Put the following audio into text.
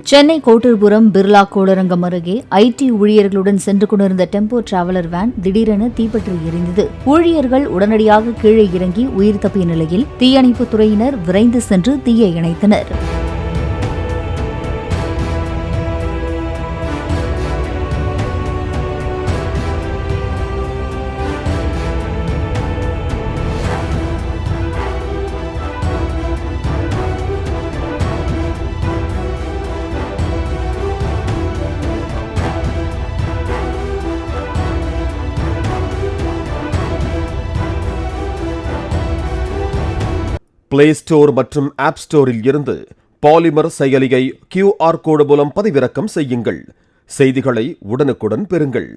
சென்னை கோட்டூர்புரம் பிர்லா கோளரங்கம் அருகே ஐடி ஊழியர்களுடன் சென்று கொண்டிருந்த டெம்போ டிராவலர் வேன் திடீரென தீப்பற்றி எரிந்தது. ஊழியர்கள் உடனடியாக கீழே இறங்கி உயிர் தப்பிய நிலையில் தீயணைப்புத் துறையினர் விரைந்து சென்று தீயை அணைத்தனர். பிளே ஸ்டோர் மற்றும் ஆப் ஸ்டோரில் இருந்து பாலிமர் செயலியை QR கோடு மூலம் பதிவிறக்கம் செய்யுங்கள். செய்திகளை உடனுக்குடன் பெறுங்கள்.